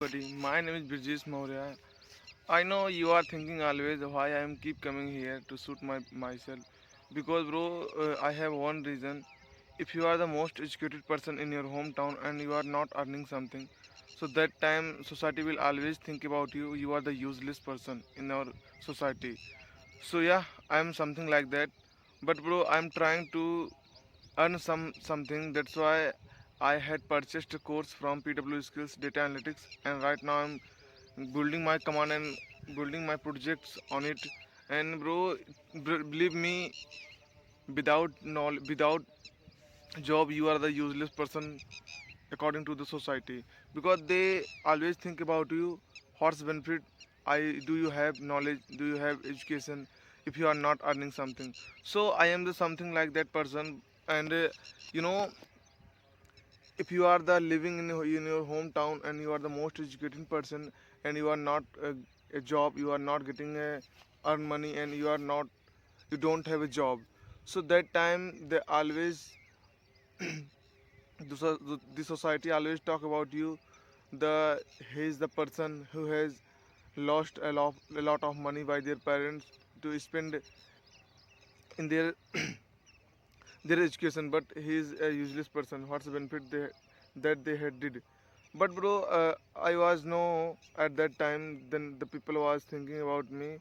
Buddy, my name is Brijesh Maurya. I know you are thinking always why I am keep coming here to suit myself. Because bro, I have one reason. If you are the most educated person in your hometown and you are not earning something, so that time society will always think about you. You are the useless person in our society. So yeah, I am something like that. But bro, I am trying to earn something. That's why I had purchased a course from PW Skills Data Analytics, and right now I'm building my command and building my projects on it. And bro, believe me, without job, you are the useless person according to the society, because they always think about you. What's benefit? I Do you have knowledge? Do you have education? If you are not earning something, so I am the something like that person. And you know if you are the living in your hometown and you are the most educated person and you are not a job, you are not getting a earn money, and you don't have a job, so that time they always the society always talk about you. The He is the person who has lost a lot of money by their parents to spend in their education, but he is a useless person. What's the benefit that they had did? But bro, I was no at that time. Then the people was thinking about me.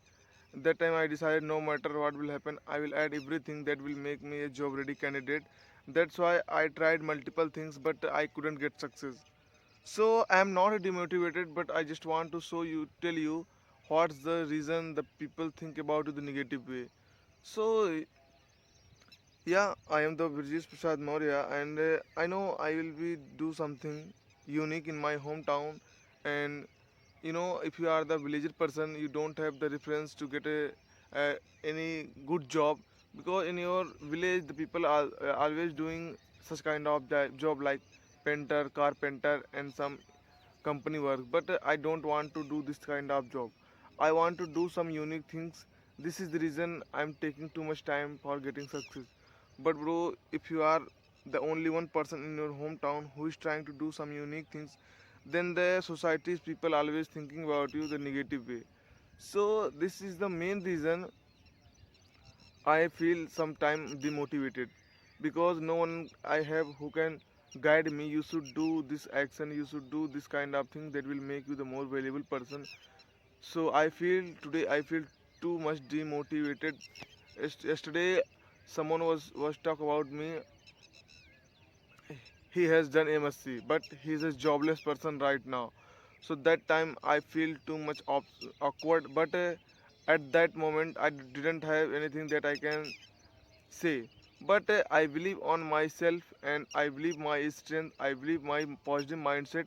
That time I decided no matter what will happen, I will add everything that will make me a job ready candidate. That's why I tried multiple things, but I couldn't get success. So I am not demotivated, but I just want to tell you what's the reason the people think about you the negative way. So yeah, I am the Virjesh Prasad Maurya, and I know I will be do something unique in my hometown. And if you are the villager person, you don't have the reference to get any good job, because in your village the people are always doing such kind of job like painter, carpenter, and some company work. But I don't want to do this kind of job. I want to do some unique things. This is the reason I'm taking too much time for getting success. But bro, if you are the only one person in your hometown who is trying to do some unique things, then the society's people always thinking about you the negative way. So this is the main reason I feel sometimes demotivated, because no one I have who can guide me. You should do this action, you should do this kind of thing that will make you the more valuable person. So I feel too much demotivated. Yesterday, someone was talk about me. He has done MSc, but he's a jobless person right now. So that time I feel too much awkward. But at that moment, I didn't have anything that I can say. But I believe on myself, and I believe my strength. I believe my positive mindset.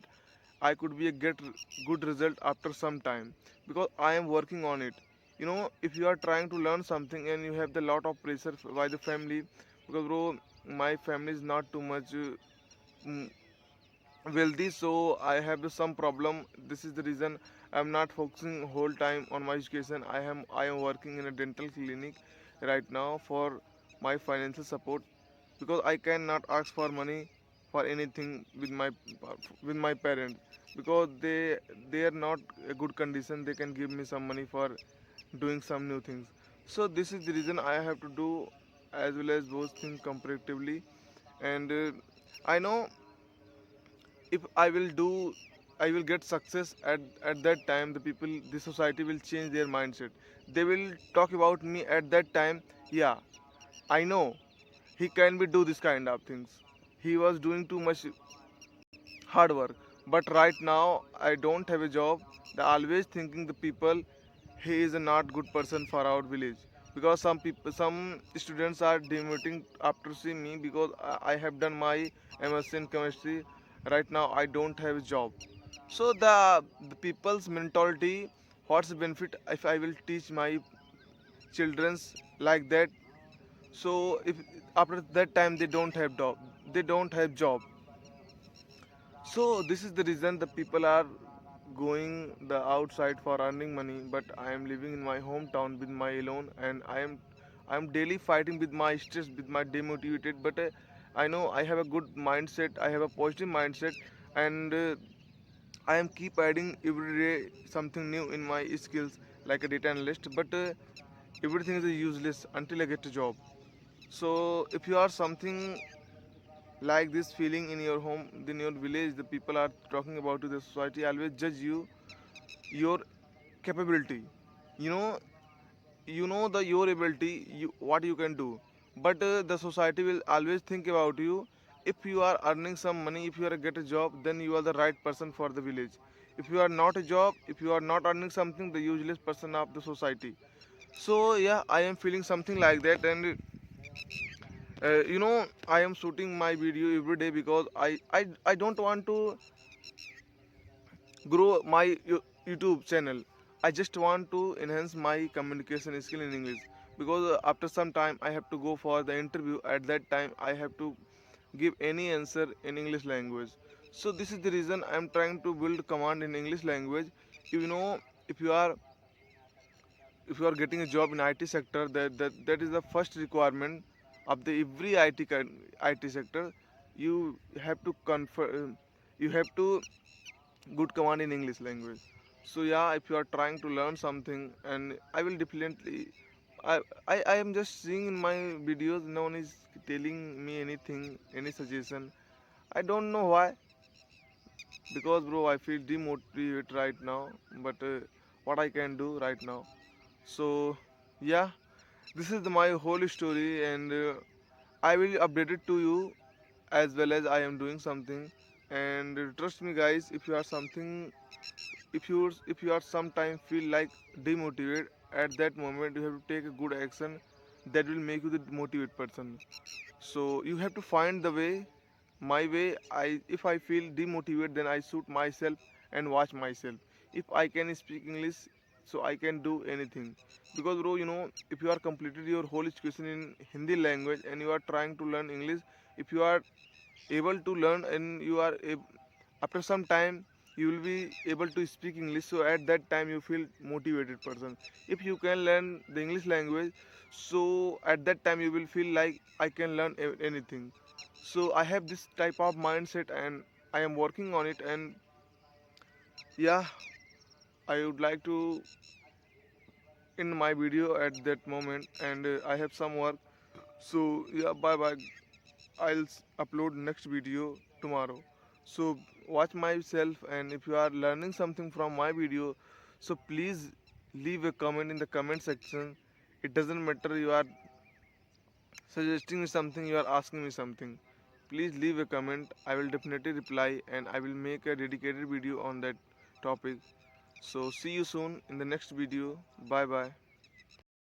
I could be a get good result after some time, because I am working on it. If you are trying to learn something and you have the lot of pressure by the family, because bro, my family is not too much mm, wealthy, so I have some problem. This is the reason I'm not focusing whole time on my education. I am working in a dental clinic right now for my financial support, because I cannot ask for money for anything with my parents, because they are not a good condition. They can give me some money for doing some new things. So this is the reason I have to do as well as those things comparatively. And I know if I will do, I will get success at that time. The people, the society will change their mindset. They will talk about me at that time. Yeah, I know he can be do this kind of things. He was doing too much hard work. But right now I don't have a job. They always thinking the people he is a not good person for our village, because some students are demoting after seeing me, because I have done my MSc in chemistry. Right now I don't have a job. So the people's mentality, what's the benefit if I will teach my children's like that? So if after that time they don't have job. So this is the reason the people are going the outside for earning money, but I am living in my hometown with my alone, and I am daily fighting with my stress, with my demotivated. But I know I have a good mindset. I have a positive mindset, and I am keep adding every day something new in my skills like a data analyst, but everything is useless until I get a job. So if you are something like this feeling in your home, in your village, the people are talking about you, the society always judge you, your capability. You know, the your ability, what you can do. But the society will always think about you. If you are earning some money, if you are get a job, then you are the right person for the village. If you are not a job, if you are not earning something, the useless person of the society. So yeah, I am feeling something like that, and I am shooting my video every day because I don't want to grow my YouTube channel. I just want to enhance my communication skill in English because after some time I have to go for the interview. At that time I have to give any answer in English language. So this is the reason I am trying to build command in English language. You know, if you are if you are getting a job in IT sector, that is the first requirement of the every IT sector. You have to you have to good command in English language. So yeah, if you are trying to learn something, and I will definitely, I am just seeing in my videos, no one is telling me anything, any suggestion. I don't know why, because bro, I feel demotivated right now. But what I can do right now? So yeah, this is my whole story, and I will update it to you as well as I am doing something. And trust me, guys, if you are sometime feel like demotivated, at that moment you have to take a good action that will make you the motivated person. So you have to find the way. My way, I if I feel demotivated, then I shoot myself and watch myself. If I can speak English, so I can do anything. Because bro, if you are completed your whole education in Hindi language and you are trying to learn English, if you are able to learn and after some time you will be able to speak English, so at that time you feel motivated person. If you can learn the English language, so at that time you will feel like I can learn anything. So I have this type of mindset and I am working on it. And yeah, I would like to end my video at that moment, and I have some work. So yeah, bye bye. I'll upload next video tomorrow. So watch myself, and if you are learning something from my video, so please leave a comment in the comment section. It doesn't matter you are suggesting me something, you are asking me something. Please leave a comment. I will definitely reply, and I will make a dedicated video on that topic. So see you soon in the next video. Bye bye.